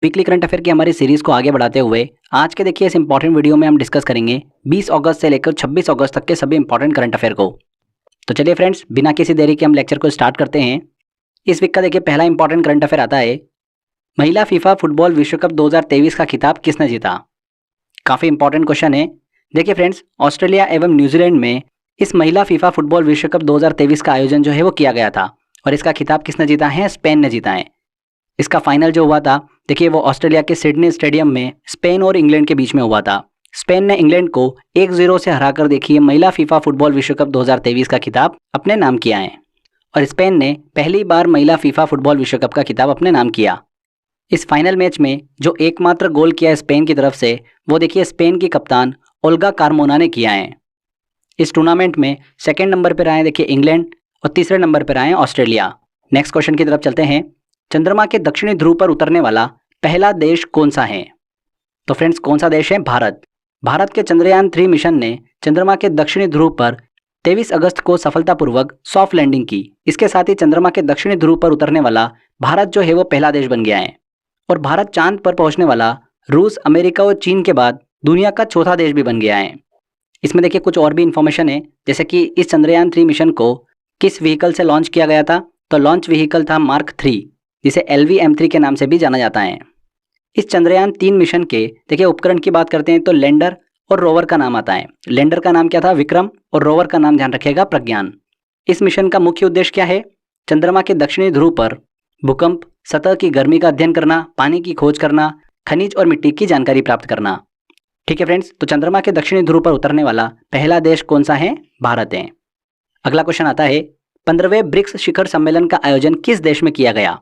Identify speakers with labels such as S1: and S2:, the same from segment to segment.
S1: Weekly current affair की हमारी series को आगे बढ़ाते हुए आज के देखिए इस इंपॉर्टेंट वीडियो में हम डिस्कस करेंगे 20 अगस्त से लेकर 26 अगस्त तक के सभी इंपॉर्टेंट करंट अफेयर को। तो चलिए फ्रेंड्स, बिना किसी देरी के हम लेक्चर को स्टार्ट करते हैं। इस वीक का देखिए पहला इंपॉर्टेंट करंट अफेयर आता है, महिला फीफा फुटबॉल विश्व कप 2023 का खिताब किसने जीता। काफ़ी इंपॉर्टेंट क्वेश्चन है। देखिए फ्रेंड्स, ऑस्ट्रेलिया एवं न्यूजीलैंड में इस महिला फीफा फुटबॉल विश्व कप 2023 का आयोजन जो है वो किया गया था और इसका खिताब किसने जीता है? स्पेन ने जीता है। इसका फाइनल जो हुआ था देखिए वो ऑस्ट्रेलिया के सिडनी स्टेडियम में स्पेन और इंग्लैंड के बीच में हुआ था। स्पेन ने इंग्लैंड को 1-0 से हराकर देखिए महिला फीफा फुटबॉल विश्व कप 2023 का खिताब अपने नाम किया है और स्पेन ने पहली बार महिला फीफा फुटबॉल विश्व कप का खिताब अपने नाम किया। इस फाइनल मैच में जो एकमात्र गोल किया स्पेन की तरफ से वो देखिए स्पेन की कप्तान ओल्गा कार्मोना ने किया है। इस टूर्नामेंट में सेकेंड नंबर पर आए देखिए इंग्लैंड और तीसरे नंबर पर आए ऑस्ट्रेलिया। नेक्स्ट क्वेश्चन की तरफ चलते हैं। चंद्रमा के दक्षिणी ध्रुव पर उतरने वाला पहला देश कौन सा है? तो फ्रेंड्स, कौन सा देश है? भारत। भारत के चंद्रयान 3 मिशन ने चंद्रमा के दक्षिणी ध्रुव पर 23 अगस्त को सफलतापूर्वक सॉफ्ट लैंडिंग की। इसके साथ ही चंद्रमा के दक्षिणी ध्रुव पर उतरने वाला भारत जो है वो पहला देश बन गया है और भारत चांद पर पहुंचने वाला रूस, अमेरिका और चीन के बाद दुनिया का चौथा देश भी बन गया है। इसमें देखिए कुछ और भी इंफॉर्मेशन है, जैसे कि इस चंद्रयान 3 मिशन को किस व्हीकल से लॉन्च किया गया था? तो लॉन्च व्हीकल था मार्क 3, जिसे LV-M3 के नाम से भी जाना जाता है। इस चंद्रयान 3 मिशन के देखिए उपकरण की बात करते हैं तो लैंडर और रोवर का नाम आता है। लैंडर का नाम क्या था? विक्रम, और रोवर का नाम ध्यान रखिएगा प्रज्ञान। इस मिशन का मुख्य उद्देश्य क्या है? चंद्रमा के दक्षिणी ध्रुव पर भूकंप, सतह की गर्मी का अध्ययन करना, पानी की खोज करना, खनिज और मिट्टी की जानकारी प्राप्त करना। ठीक है फ्रेंड्स, तो चंद्रमा के दक्षिणी ध्रुव पर उतरने वाला पहला देश कौन सा है? भारत है। अगला क्वेश्चन आता है, 15वें ब्रिक्स शिखर सम्मेलन का आयोजन किस देश में किया गया?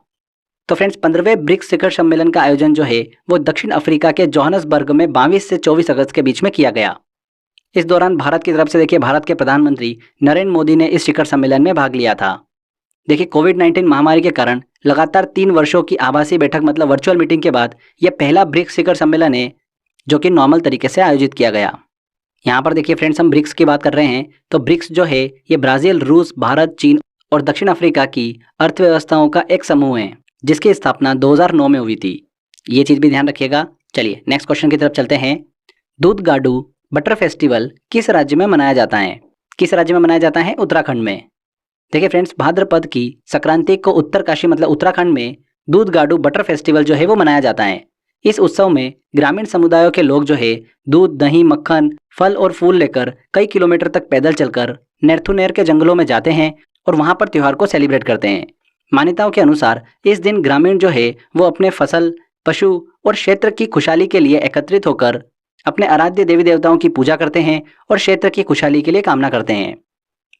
S1: तो फ्रेंड्स, 15वें ब्रिक्स शिखर सम्मेलन का आयोजन जो है वो दक्षिण अफ्रीका के जोहान्सबर्ग में 22 से 24 अगस्त के बीच में किया गया। इस दौरान भारत की तरफ से देखिए भारत के प्रधानमंत्री नरेंद्र मोदी ने इस शिखर सम्मेलन में भाग लिया था। देखिए कोविड-19 महामारी के कारण लगातार 3 वर्षों की आभासी बैठक मतलब वर्चुअल मीटिंग के बाद यह पहला ब्रिक्स शिखर सम्मेलन है जो कि नॉर्मल तरीके से आयोजित किया गया। यहाँ पर देखिए फ्रेंड्स, हम ब्रिक्स की बात कर रहे हैं तो ब्रिक्स जो है ये ब्राजील, रूस, भारत, चीन और दक्षिण अफ्रीका की अर्थव्यवस्थाओं का एक समूह है जिसकी स्थापना 2009 में हुई थी। ये चीज़ भी ध्यान रखिएगा। चलिए नेक्स्ट क्वेश्चन की तरफ चलते हैं। दूधगाडू बटर फेस्टिवल किस राज्य में मनाया जाता है? किस राज्य में मनाया जाता है? उत्तराखंड में। देखिए फ्रेंड्स, भाद्रपद की संक्रांति को उत्तरकाशी मतलब उत्तराखंड में दूधगाडू बटर फेस्टिवल जो है वो मनाया जाता है। इस उत्सव में ग्रामीण समुदायों के लोग जो है दूध, दही, मक्खन, फल और फूल लेकर कई किलोमीटर तक पैदल चलकर नैर्थुनेर के जंगलों में जाते हैं और वहां पर त्योहार को सेलिब्रेट करते हैं। मान्यताओं के अनुसार इस दिन ग्रामीण जो है वो अपने फसल, पशु और क्षेत्र की खुशहाली के लिए एकत्रित होकर अपने आराध्य देवी देवताओं की पूजा करते हैं और क्षेत्र की खुशहाली के लिए कामना करते हैं।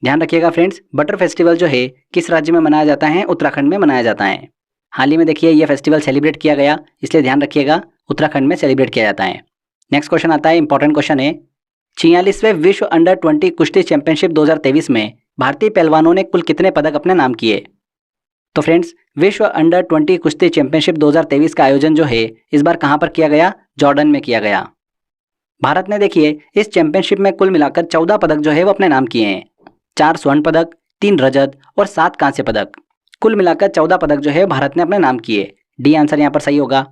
S1: ध्यान रखिएगा फ्रेंड्स, बटर फेस्टिवल जो है किस राज्य में मनाया जाता है? उत्तराखंड में मनाया जाता है। हाल ही में देखिए यह फेस्टिवल सेलिब्रेट किया गया, इसलिए ध्यान रखिएगा उत्तराखंड में सेलिब्रेट किया जाता है। नेक्स्ट क्वेश्चन आता है, इंपॉर्टेंट क्वेश्चन है, 46वें विश्व अंडर 20 कुश्ती चैंपियनशिप 2023 में भारतीय पहलवानों ने कुल कितने पदक अपने नाम किए? तो फ्रेंड्स, विश्व अंडर 20 कुश्ती चैंपियनशिप 2023 का आयोजन जो है इस बार कहां पर किया गया? जॉर्डन में किया गया। भारत ने देखिए इस चैंपियनशिप में कुल मिलाकर 14 पदक जो है वो अपने नाम किए हैं। 4 स्वर्ण पदक, 3 रजत और 7 कांस्य पदक, कुल मिलाकर 14 पदक जो है भारत ने अपने नाम किए। डी आंसर यहाँ पर सही होगा।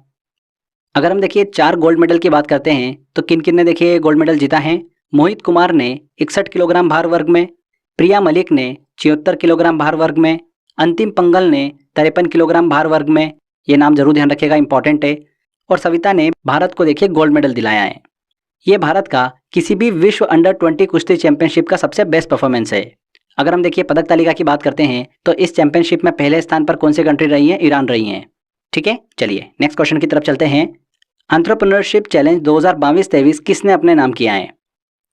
S1: अगर हम देखिए 4 गोल्ड मेडल की बात करते हैं तो किन किन ने देखिए गोल्ड मेडल जीता है? मोहित कुमार ने 61 किलोग्राम भार वर्ग में, प्रिया मलिक ने 76 किलोग्राम भार वर्ग में, अंतिम पंगल ने 53 किलोग्राम भार वर्ग में, ये नाम जरूर ध्यान रखिएगा, इंपॉर्टेंट है, और सविता ने भारत को देखिए गोल्ड मेडल दिलाया है। ये भारत का किसी भी विश्व अंडर 20 कुश्ती चैंपियनशिप का सबसे बेस्ट परफॉर्मेंस है। अगर हम देखिए पदक तालिका की बात करते हैं तो इस चैंपियनशिप में पहले स्थान पर कौन सी कंट्री रही है? ईरान रही है। ठीक है, चलिए नेक्स्ट क्वेश्चन की तरफ चलते हैं। एंटरप्रेन्योरशिप चैलेंज 2022-23 किसने अपने नाम किया है?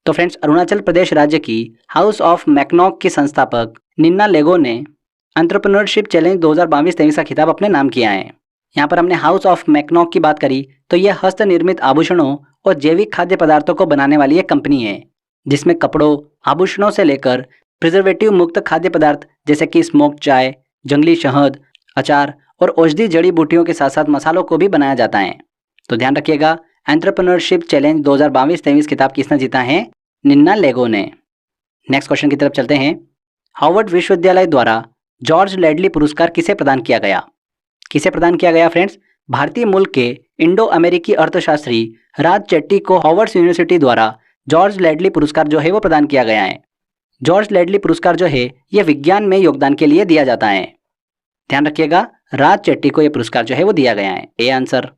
S1: तो फ्रेंड्स, अरुणाचल प्रदेश राज्य की हाउस ऑफ मैकनॉक की संस्थापक निन्ना लेगो ने एंटरप्रेन्योरशिप चैलेंज 2022-23 का खिताब अपने नाम किया है। यहाँ पर हमने हाउस ऑफ मैकनॉक की बात करी तो यह हस्त निर्मित आभूषणों और जैविक खाद्य पदार्थों को बनाने वाली एक कंपनी है जिसमें कपड़ों, आभूषणों से लेकर प्रिजर्वेटिव मुक्त खाद्य पदार्थ जैसे कि स्मोक्ड चाय, जंगली शहद, अचार और औषधि जड़ी बूटियों के साथ साथ मसालों को भी बनाया जाता है। तो ध्यान रखिएगा, एंटरप्रेन्योरशिप चैलेंज 2022-23 खिताब किसने जीता है? निन्ना लेगो ने। नेक्स्ट क्वेश्चन की तरफ चलते हैं। हार्वर्ड विश्वविद्यालय द्वारा जॉर्ज लैडली पुरस्कार किसे प्रदान किया गया? किसे प्रदान किया गया फ्रेंड्स? भारतीय मूल के इंडो अमेरिकी अर्थशास्त्री राज चेट्टी को हार्वर्ड यूनिवर्सिटी द्वारा जॉर्ज लैडली पुरस्कार जो है वो प्रदान किया गया है। जॉर्ज लैडली पुरस्कार जो है ये विज्ञान में योगदान के लिए दिया जाता है। ध्यान रखिएगा, राज चेट्टी को यह पुरस्कार जो है वो दिया गया है। A answer.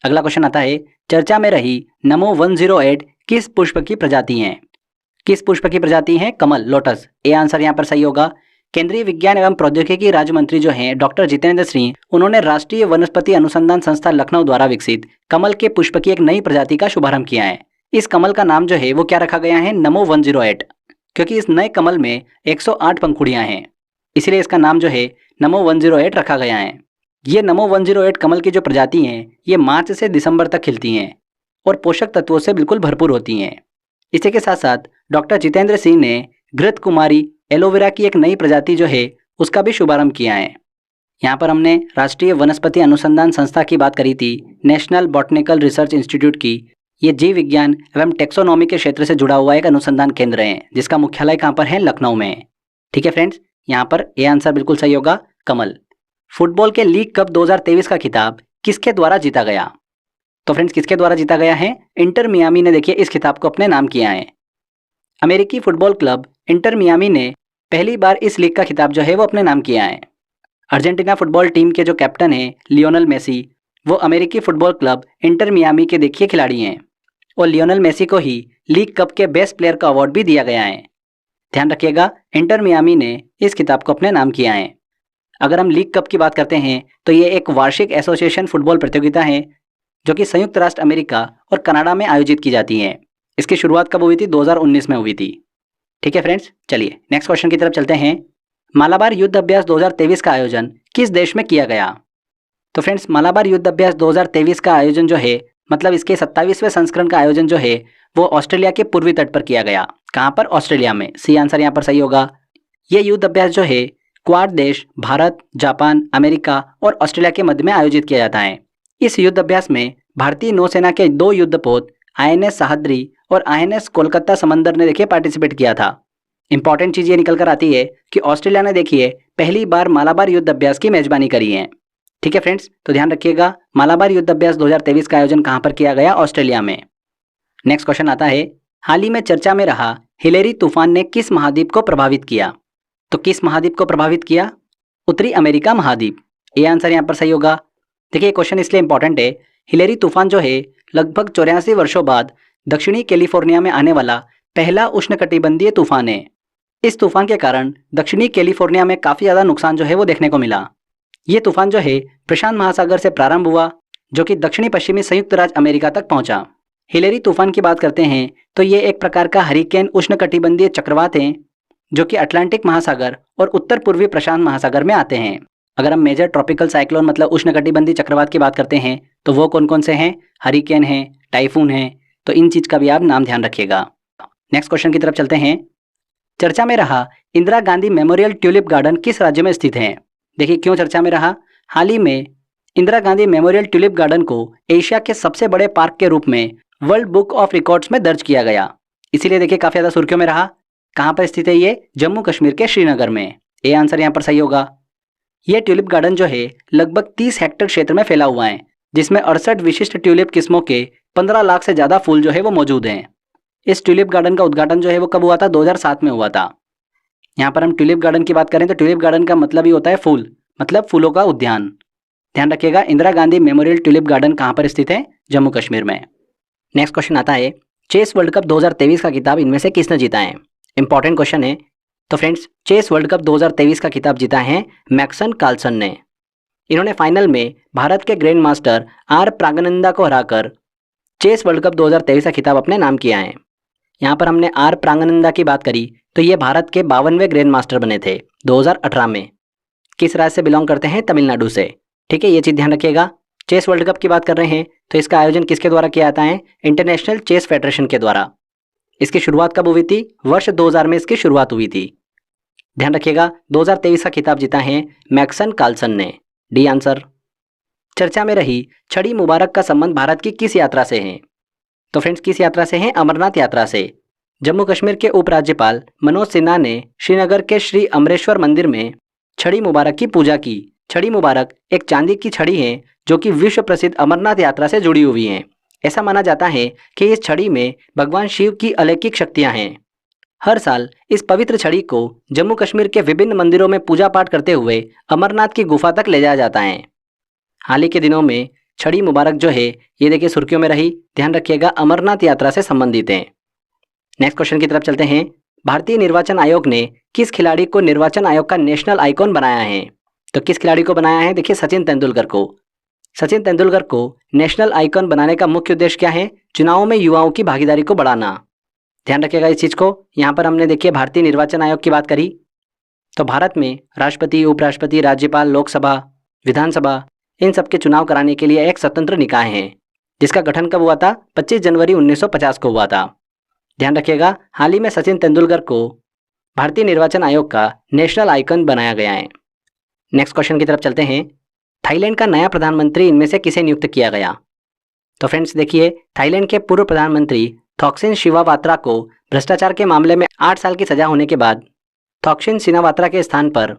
S1: अगला क्वेश्चन आता है, चर्चा में रही नमो 108 किस पुष्प की प्रजाति है? किस पुष्प की प्रजाति है? कमल, लोटस। ए आंसर यहाँ पर सही होगा। केंद्रीय विज्ञान एवं प्रौद्योगिकी राज्य मंत्री जो हैं डॉक्टर जितेंद्र सिंह, उन्होंने राष्ट्रीय वनस्पति अनुसंधान संस्था लखनऊ द्वारा विकसित कमल के पुष्प की एक नई प्रजाति का शुभारंभ किया है। इस कमल का नाम जो है वो क्या रखा गया है? नमो 108, क्योंकि इस नए कमल में 108 पंखुड़ियां हैं, इसलिए इसका नाम जो है नमो 108 रखा गया है। ये नमो 108 कमल की जो प्रजाति हैं ये मार्च से दिसंबर तक खिलती हैं और पोषक तत्वों से बिल्कुल भरपूर होती हैं। इसी के साथ साथ डॉक्टर जितेंद्र सिंह ने घृत कुमारी एलोवेरा की एक नई प्रजाति जो है उसका भी शुभारंभ किया है। यहाँ पर हमने राष्ट्रीय वनस्पति अनुसंधान संस्था की बात करी थी, नेशनल बॉटनिकल रिसर्च इंस्टीट्यूट की। ये जीव विज्ञान एवं टेक्सोनॉमी के क्षेत्र से जुड़ा हुआ एक अनुसंधान केंद्र है जिसका मुख्यालय कहाँ पर है? लखनऊ में। ठीक है फ्रेंड्स, यहाँ पर ए आंसर बिल्कुल सही होगा, कमल। फुटबॉल के लीग कप 2023 का खिताब किसके द्वारा जीता गया? तो फ्रेंड्स किसके द्वारा जीता गया है? इंटर मियामी ने देखिए इस खिताब को अपने नाम किया है। अमेरिकी फुटबॉल क्लब इंटर मियामी ने पहली बार इस लीग का खिताब जो है वो अपने नाम किया है। अर्जेंटीना फुटबॉल टीम के जो कैप्टन हैं लियोनेल मेसी, वो अमेरिकी फुटबॉल क्लब इंटर मियामी के देखिए खिलाड़ी हैं और लियोनेल मेसी को ही लीग कप के बेस्ट प्लेयर का अवार्ड भी दिया गया है। ध्यान रखिएगा, इंटर मियामी ने इस खिताब को अपने नाम किया है। अगर हम लीग कप की बात करते हैं तो ये एक वार्षिक एसोसिएशन फुटबॉल प्रतियोगिता है जो कि संयुक्त राष्ट्र अमेरिका और कनाडा में आयोजित की जाती है। इसकी शुरुआत कब हुई थी? 2019 में हुई थी। ठीक है फ्रेंड्स, चलिए नेक्स्ट क्वेश्चन की तरफ चलते हैं। मालाबार युद्ध अभ्यास 2023 का आयोजन किस देश में किया गया? तो फ्रेंड्स मालाबार युद्ध अभ्यास 2023 का आयोजन जो है, मतलब इसके 27वें संस्करण का आयोजन जो है वो ऑस्ट्रेलिया के पूर्वी तट पर किया गया। कहाँ पर? ऑस्ट्रेलिया में। सी आंसर यहाँ पर सही होगा। ये युद्ध अभ्यास जो है क्वाड देश भारत, जापान, अमेरिका और ऑस्ट्रेलिया के मध्य में आयोजित किया जाता है। इस युद्ध अभ्यास में भारतीय नौसेना के 2 युद्धपोत INS सह्याद्री और INS कोलकाता समंदर ने देखिए पार्टिसिपेट किया था। इंपॉर्टेंट चीज ये निकल कर आती है कि ऑस्ट्रेलिया ने देखिए पहली बार मालाबार युद्ध अभ्यास की मेजबानी करी है। ठीक है फ्रेंड्स, तो ध्यान रखिएगा, मालाबार युद्ध अभ्यास 2023 का आयोजन कहाँ पर किया गया? ऑस्ट्रेलिया में। नेक्स्ट क्वेश्चन आता है, हाल ही में चर्चा में रहा हिलेरी तूफान ने किस महाद्वीप को प्रभावित किया? तो किस महाद्वीप को प्रभावित किया? उत्तरी अमेरिका महाद्वीप। ए आंसर यहाँ पर सही होगा। देखिए क्वेश्चन इसलिए इंपॉर्टेंट है, हिलेरी तूफान जो है लगभग 84 वर्षों बाद दक्षिणी कैलिफोर्निया में आने वाला पहला उष्णकटिबंधीय तूफान है। इस तूफान के कारण दक्षिणी कैलिफोर्निया में काफ़ी ज़्यादा नुकसान जो है वो देखने को मिला। ये तूफान जो है प्रशांत महासागर से प्रारंभ हुआ जो कि दक्षिणी पश्चिमी संयुक्त राज्य अमेरिका तक पहुंचा। हिलेरी तूफान की बात करते हैं तो ये एक प्रकार का हरिकेन उष्णकटिबंधीय चक्रवात है जो कि अटलांटिक महासागर और उत्तर पूर्वी प्रशांत महासागर में आते हैं। अगर हम मेजर ट्रॉपिकल साइक्लोन मतलब उष्णकटिबंधीय चक्रवात की बात करते हैं तो वो कौन कौन से हैं? हरिकेन है, टाइफून है, तो इन चीज़ का भी आप नाम ध्यान रखिएगा। नेक्स्ट क्वेश्चन की तरफ चलते हैं। चर्चा में रहा Indira Gandhi memorial tulip garden किस राज्य में स्थित है? देखिए क्यों चर्चा में रहा? हाल ही में Indira Gandhi memorial tulip garden को एशिया के सबसे बड़े पार्क के रूप में वर्ल्ड बुक ऑफ रिकॉर्ड्स में दर्ज किया गया, इसीलिए देखिए काफ़ी ज़्यादा सुर्खियों में रहा। कहाँ पर स्थित है ये? जम्मू कश्मीर के श्रीनगर में। ए आंसर यहाँ पर सही होगा। यह ट्यूलिप गार्डन जो है लगभग 30 हेक्टेयर क्षेत्र में फैला हुआ है जिसमें 68 विशिष्ट ट्यूलिप किस्मों के 15 लाख से ज़्यादा फूल जो है वो मौजूद हैं। इस ट्यूलिप गार्डन का उद्घाटन जो है वो कब हुआ था? 2007 में हुआ था। यहाँ पर हम ट्यूलिप गार्डन की बात करें तो ट्यूलिप गार्डन का मतलब ही होता है फूल, मतलब फूलों का उद्यान। ध्यान रखिएगा, Indira Gandhi memorial tulip garden कहाँ पर स्थित है? जम्मू कश्मीर में। नेक्स्ट क्वेश्चन आता है, चेस वर्ल्ड कप 2023 का खिताब इनमें से किसने जीता है? इंपॉर्टेंट क्वेश्चन है। तो फ्रेंड्स चेस वर्ल्ड कप 2023 का खिताब जीता है मैग्नस कार्लसन ने। इन्होंने फाइनल में भारत के ग्रैंड मास्टर आर प्रागनंदा को हराकर चेस वर्ल्ड कप 2023 का खिताब अपने नाम किया है। यहाँ पर हमने आर प्रागनंदा की बात करी तो ये भारत के 52वें ग्रैंड मास्टर बने थे 2018 में। किस राज्य से बिलोंग करते हैं? तमिलनाडु से। ठीक है, ये चीज़ ध्यान रखिएगा। चेस वर्ल्ड कप की बात कर रहे हैं तो इसका आयोजन किसके द्वारा किया जाता है? इंटरनेशनल चेस फेडरेशन के द्वारा। इसकी शुरुआत कब हुई थी? वर्ष 2000 में इसकी शुरुआत हुई थी। ध्यान रखिएगा, 2023 का खिताब जीता है मैग्नस कार्लसन ने। D answer. चर्चा में रही छड़ी मुबारक का संबंध भारत की किस यात्रा से है? तो फ्रेंड्स किस यात्रा से है? अमरनाथ यात्रा से। जम्मू कश्मीर के उपराज्यपाल मनोज सिन्हा ने श्रीनगर के श्री अमरेश्वर मंदिर में छड़ी मुबारक की पूजा की। छड़ी मुबारक एक चांदी की छड़ी है जो कि विश्व प्रसिद्ध अमरनाथ यात्रा से जुड़ी हुई हैं। ऐसा माना जाता है कि इस छड़ी में भगवान शिव की अलौकिक शक्तियां हैं। हर साल इस पवित्र छड़ी को जम्मू कश्मीर के विभिन्न मंदिरों में पूजा पाठ करते हुए अमरनाथ की गुफा तक ले जाया जाता है। हाल ही के दिनों में छड़ी मुबारक जो है ये देखिए सुर्खियों में रही। ध्यान रखिएगा, अमरनाथ यात्रा से संबंधित है। नेक्स्ट क्वेश्चन की तरफ चलते हैं। भारतीय निर्वाचन आयोग ने किस खिलाड़ी को निर्वाचन आयोग का नेशनल आइकॉन बनाया है? तो किस खिलाड़ी को बनाया है? देखिए सचिन तेंदुलकर को। सचिन तेंदुलकर को नेशनल आइकॉन बनाने का मुख्य उद्देश्य क्या है? चुनावों में युवाओं की भागीदारी को बढ़ाना। ध्यान रखिएगा इस चीज को। यहाँ पर हमने देखिए भारतीय निर्वाचन आयोग की बात करी, तो भारत में राष्ट्रपति, उपराष्ट्रपति, राज्यपाल, लोकसभा, विधानसभा इन सब के चुनाव कराने के लिए एक स्वतंत्र निकाय है, जिसका गठन कब हुआ था? 25 जनवरी 1950 को हुआ था। ध्यान रखिएगा, हाल ही में सचिन तेंदुलकर को भारतीय निर्वाचन आयोग का नेशनल आइकन बनाया गया है। नेक्स्ट क्वेश्चन की तरफ चलते हैं। थाईलैंड का नया प्रधानमंत्री इनमें से किसे नियुक्त किया गया? तो फ्रेंड्स देखिए, थाईलैंड के पूर्व प्रधानमंत्री थॉक्सिन शिनावात्रा को भ्रष्टाचार के मामले में 8 साल की सजा होने के बाद थॉक्सिन शिनावात्रा के स्थान पर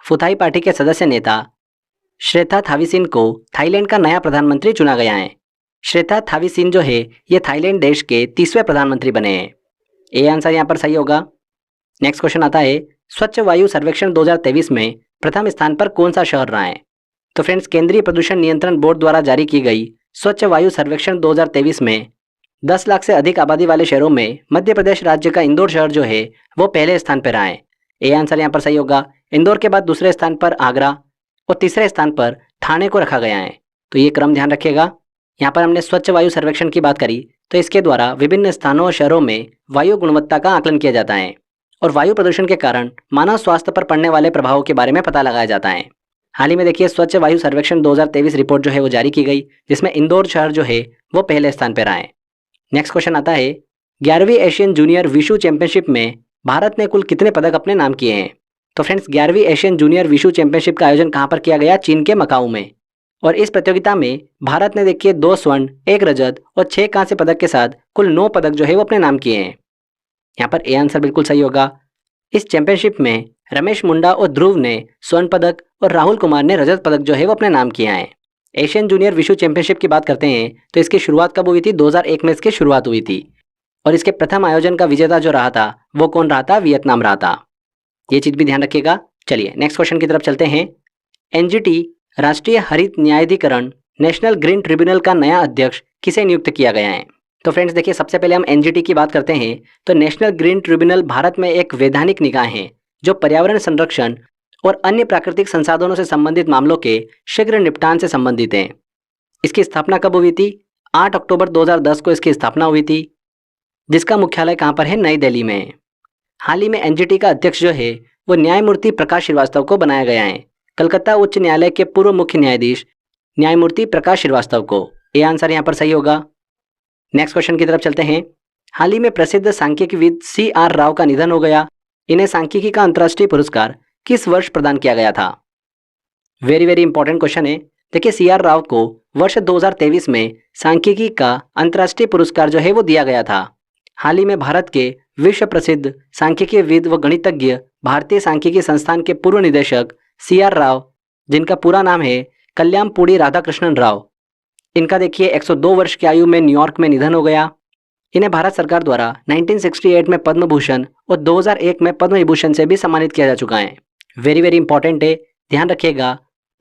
S1: फुथाई पार्टी के सदस्य नेता श्रेथा थाविसिन को थाईलैंड का नया प्रधानमंत्री चुना गया है। श्रेथा थाविसिन जो है ये थाईलैंड देश के 30वें प्रधानमंत्री बने हैं। ये आंसर यहाँ पर सही होगा। नेक्स्ट क्वेश्चन आता है, स्वच्छ वायु सर्वेक्षण 2023 में प्रथम स्थान पर कौन सा शहर रहा है? तो फ्रेंड्स, केंद्रीय प्रदूषण नियंत्रण बोर्ड द्वारा जारी की गई स्वच्छ वायु सर्वेक्षण 2023 में 10 लाख से अधिक आबादी वाले शहरों में मध्य प्रदेश राज्य का इंदौर शहर जो है वो पहले स्थान पर रहा है। ये आंसर यहाँ पर सही होगा। इंदौर के बाद दूसरे स्थान पर आगरा और तीसरे स्थान पर ठाणे को रखा गया है। तो ये क्रम ध्यान रखिएगा। यहाँ पर हमने स्वच्छ वायु सर्वेक्षण की बात करी, तो इसके द्वारा विभिन्न स्थानों और शहरों में वायु गुणवत्ता का आकलन किया जाता है और वायु प्रदूषण के कारण मानव स्वास्थ्य पर पड़ने वाले प्रभावों के बारे में पता लगाया जाता है। हाल ही में देखिए स्वच्छ वायु सर्वेक्षण 2023 रिपोर्ट जो है वो जारी की गई, जिसमें इंदौर शहर जो है वो पहले स्थान पर रहा है। नेक्स्ट क्वेश्चन आता है, 11वीं एशियन जूनियर विशु चैंपियनशिप में भारत ने कुल कितने पदक अपने नाम किए हैं? तो फ्रेंड्स, 11वीं एशियन जूनियर विशु चैंपियनशिप का आयोजन कहाँ पर किया गया? चीन के मकाऊ में। और इस प्रतियोगिता में भारत ने देखिए 2 स्वर्ण, 1 रजत और 6 कांस्य पदक के साथ कुल 9 पदक जो है वो अपने नाम किए हैं। यहाँ पर ए आंसर बिल्कुल सही होगा। इस चैंपियनशिप में रमेश मुंडा और ध्रुव ने स्वर्ण पदक और राहुल कुमार ने रजत पदक जो है वो अपने नाम किया है। एशियन जूनियर विशु चैंपियनशिप की बात करते हैं तो इसकी शुरुआत कब हुई थी? 2001 में इसकी शुरुआत हुई थी और इसके प्रथम आयोजन का विजेता जो रहा था वो कौन रहा था? वियतनाम रहा था। ये चीज भी ध्यान रखिएगा। चलिए नेक्स्ट क्वेश्चन की तरफ चलते हैं। एनजीटी राष्ट्रीय हरित न्यायाधिकरण नेशनल ग्रीन ट्रिब्यूनल का नया अध्यक्ष किसे नियुक्त किया गया है? तो फ्रेंड्स देखिए, सबसे पहले हम एनजीटी की बात करते हैं तो नेशनल ग्रीन ट्रिब्यूनल भारत में एक वैधानिक निकाय है जो पर्यावरण संरक्षण और अन्य प्राकृतिक संसाधनों से संबंधित मामलों के शीघ्र निपटान से संबंधित है। इसकी स्थापना कब हुई थी? 8 अक्टूबर 2010 को इसकी स्थापना हुई थी, जिसका मुख्यालय कहाँ पर है? नई दिल्ली में। हाल ही में एनजीटी का अध्यक्ष जो है वो न्यायमूर्ति प्रकाश श्रीवास्तव को बनाया गया है। कलकत्ता उच्च न्यायालय के पूर्व मुख्य न्यायाधीश न्यायमूर्ति प्रकाश श्रीवास्तव को। ये आंसर यहाँ पर सही होगा। नेक्स्ट क्वेश्चन की तरफ चलते हैं। हाल ही में प्रसिद्ध सांख्यिकीविद CR राव का निधन हो गया। इन्हें सांख्यिकी का अंतर्राष्ट्रीय पुरस्कार किस वर्ष प्रदान किया गया था? वेरी वेरी इंपॉर्टेंट क्वेश्चन है। देखिए, CR राव को वर्ष 2023 में सांख्यिकी का अंतर्राष्ट्रीय पुरस्कार जो है वो दिया गया था। हाल ही में भारत के विश्व प्रसिद्ध सांख्यिकीविद व गणितज्ञ भारतीय सांख्यिकी संस्थान के पूर्व निदेशक CR राव, जिनका पूरा नाम है कल्याणपुड़ी राधाकृष्णन राव, इनका देखिए 102 वर्ष की आयु में न्यूयॉर्क में निधन हो गया। इन्हें भारत सरकार द्वारा 1968 में पद्म भूषण और 2001 में पद्म विभूषण से भी सम्मानित किया जा चुका है। वेरी वेरी इंपॉर्टेंट है, ध्यान रखिएगा।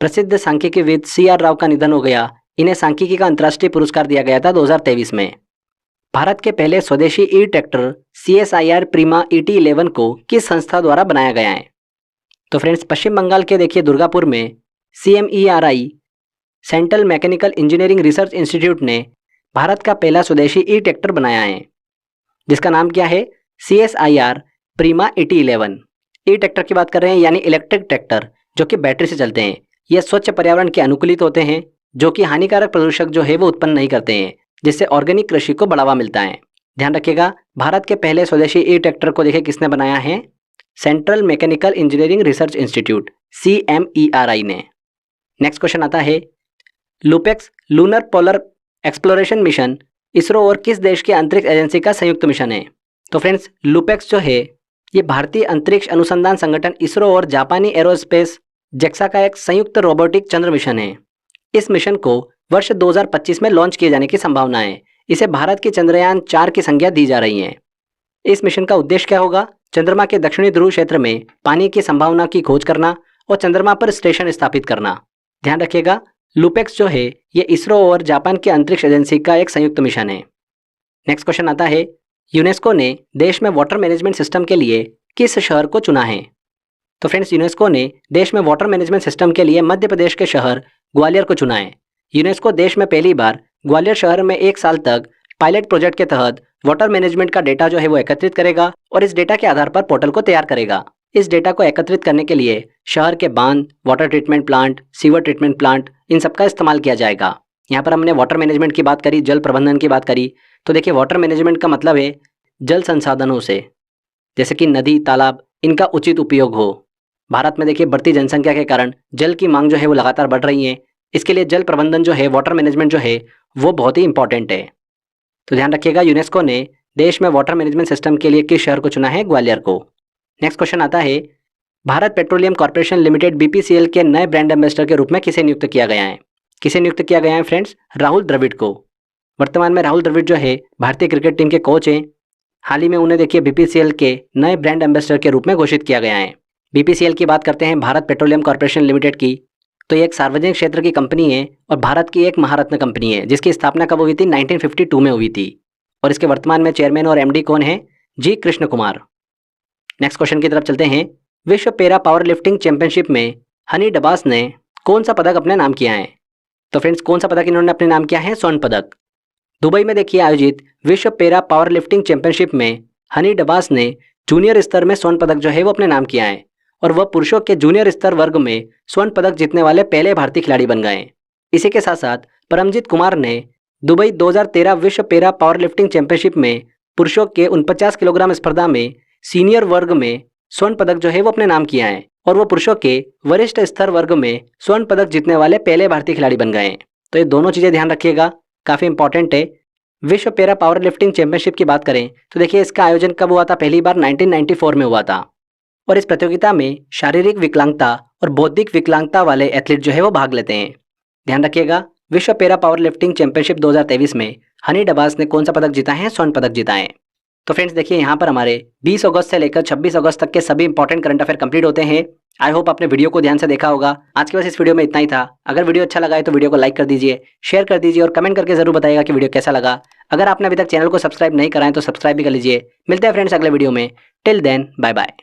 S1: प्रसिद्ध सांख्यिकीविद CR राव का निधन हो गया। इन्हें सांख्यिकी का अंतर्राष्ट्रीय पुरस्कार दिया गया था 2023 में। भारत के पहले स्वदेशी ई ट्रैक्टर CSIR प्रीमा ET11 को किस संस्था द्वारा बनाया गया है? तो फ्रेंड्स, पश्चिम बंगाल के देखिए दुर्गापुर में CMERI central mechanical engineering research institute ने भारत का पहला स्वदेशी ई ट्रैक्टर बनाया है, जिसका नाम क्या है? CSIR प्रीमा ET11। ई ट्रैक्टर की बात कर रहे हैं, यानी इलेक्ट्रिक ट्रैक्टर जो कि बैटरी से चलते हैं। ये स्वच्छ पर्यावरण के अनुकूलित होते हैं, जो कि हानिकारक प्रदूषक जो है वो उत्पन्न नहीं करते हैं, जिससे ऑर्गेनिक कृषि को बढ़ावा मिलता है। ध्यान रखिएगा, भारत के पहले स्वदेशी ई ट्रैक्टर को देखिए किसने बनाया है? Central mechanical engineering research institute CMERI ने। नेक्स्ट क्वेश्चन आता है, LUPEX lunar polar exploration mission ISRO और किस देश की अंतरिक्ष एजेंसी का संयुक्त मिशन है? तो फ्रेंड्स, लुपेक्स जो है ये भारतीय अंतरिक्ष अनुसंधान संगठन इसरो और जापानी एरोस्पेस जेक्सा का एक संयुक्त रोबोटिक चंद्र मिशन है। इस मिशन को वर्ष 2025 में लॉन्च किए जाने की संभावना है। इसे भारत के चंद्रयान 4 की संज्ञा दी जा रही है। इस मिशन का उद्देश्य क्या होगा? चंद्रमा के दक्षिणी ध्रुव क्षेत्र में पानी की संभावना की खोज करना और चंद्रमा पर स्टेशन स्थापित करना। ध्यान रखिएगा, लुपेक्स जो है ये इसरो और जापान की अंतरिक्ष एजेंसी का एक संयुक्त मिशन है। नेक्स्ट क्वेश्चन आता है, यूनेस्को ने देश में वाटर मैनेजमेंट सिस्टम के लिए किस शहर को चुना है? तो फ्रेंड्स, यूनेस्को ने देश में वाटर मैनेजमेंट सिस्टम के लिए मध्य प्रदेश के शहर ग्वालियर को चुना है। यूनेस्को देश में पहली बार ग्वालियर शहर में 1 साल तक पायलट प्रोजेक्ट के तहत वाटर मैनेजमेंट का डेटा जो है वो एकत्रित करेगा और इस डेटा के आधार पर पोर्टल को तैयार करेगा। इस डेटा को एकत्रित करने के लिए शहर के बांध, water treatment plant, sewer treatment plant, इन सब का इस्तेमाल किया जाएगा। यहाँ पर हमने वाटर मैनेजमेंट की बात करी, जल प्रबंधन की बात करी। तो देखिए, वाटर मैनेजमेंट का मतलब है जल संसाधनों से, जैसे कि नदी, तालाब, इनका उचित उपयोग हो। भारत में देखिए बढ़ती जनसंख्या के कारण जल की मांग जो है वो लगातार बढ़ रही है। इसके लिए जल प्रबंधन जो है, वाटर मैनेजमेंट जो है वो बहुत ही इंपॉर्टेंट है। तो ध्यान रखिएगा, यूनेस्को ने देश में वाटर मैनेजमेंट सिस्टम के लिए किस शहर को चुना है? ग्वालियर को। नेक्स्ट क्वेश्चन आता है, Bharat petroleum corporation limited BPCL के नए ब्रांड एम्बेसडर के रूप में किसे नियुक्त किया गया है? किसे नियुक्त किया गया है फ्रेंड्स? राहुल द्रविड़ को। वर्तमान में राहुल द्रविड़ जो है भारतीय क्रिकेट टीम के कोच हैं। हाल ही में उन्हें देखिए BPCL के नए ब्रांड एम्बेसडर के रूप में घोषित किया गया है। BPCL की बात करते हैं, भारत पेट्रोलियम कॉर्पोरेशन लिमिटेड की, तो ये एक सार्वजनिक क्षेत्र की कंपनी है और भारत की एक महारत्न कंपनी है जिसकी स्थापना कब हुई थी? 1952 में हुई थी। और इसके वर्तमान में चेयरमैन और MD कौन है? जी कृष्ण कुमार। नेक्स्ट क्वेश्चन की तरफ चलते हैं, विश्व पैरा पावर लिफ्टिंग चैंपियनशिप में हनी डबास ने कौन सा पदक अपने नाम किया है? तो फ्रेंड्स, कौन सा पदक इन्होंने अपने नाम किया है? स्वर्ण पदक। दुबई में देखिए आयोजित विश्व पैरा पावर लिफ्टिंग चैंपियनशिप में हनी डबास ने जूनियर स्तर में स्वर्ण पदक जो है वो अपने नाम किया है और वह पुरुषों के जूनियर स्तर वर्ग में स्वर्ण पदक जीतने वाले पहले भारतीय खिलाड़ी बन गए। इसी के साथ साथ परमजीत कुमार ने दुबई 2013 विश्व पैरा पावर लिफ्टिंग चैंपियनशिप में पुरुषों के 49 किलोग्राम स्पर्धा में सीनियर वर्ग में स्वर्ण पदक जो है वो अपने नाम किया है और वो पुरुषों के वरिष्ठ स्तर वर्ग में स्वर्ण पदक जीतने वाले पहले भारतीय खिलाड़ी बन गए। तो ये दोनों चीज़ें ध्यान रखिएगा, काफ़ी इंपॉर्टेंट है। विश्व पैरा पावर लिफ्टिंग चैंपियनशिप की बात करें तो देखिए इसका आयोजन कब हुआ था? पहली बार 1994 में हुआ था और इस प्रतियोगिता में शारीरिक विकलांगता और बौद्धिक विकलांगता वाले एथलीट जो है वो भाग लेते हैं। ध्यान रखिएगा, विश्व पैरा पावर लिफ्टिंग चैंपियनशिप 2023 में हनी डबास ने कौन सा पदक जीता है? स्वर्ण पदक जीता है। तो फ्रेंड्स देखिए, यहाँ पर हमारे 20 अगस्त से लेकर 26 अगस्त तक के सभी इंपॉर्टेंट करंट अफेयर कंप्लीट होते हैं। आई होप आपने वीडियो को ध्यान से देखा होगा। आज के बस इस वीडियो में इतना ही था। अगर वीडियो अच्छा लगा है तो वीडियो को लाइक कर दीजिए, शेयर कर दीजिए और कमेंट करके जरूर बताइएगा कि वीडियो कैसा लगा। अगर आपने अभी तक चैनल को सब्सक्राइब नहीं करा है तो सब्सक्राइब भी कर लीजिए। मिलते हैं फ्रेंड्स अगले वीडियो में। Till then, bye bye.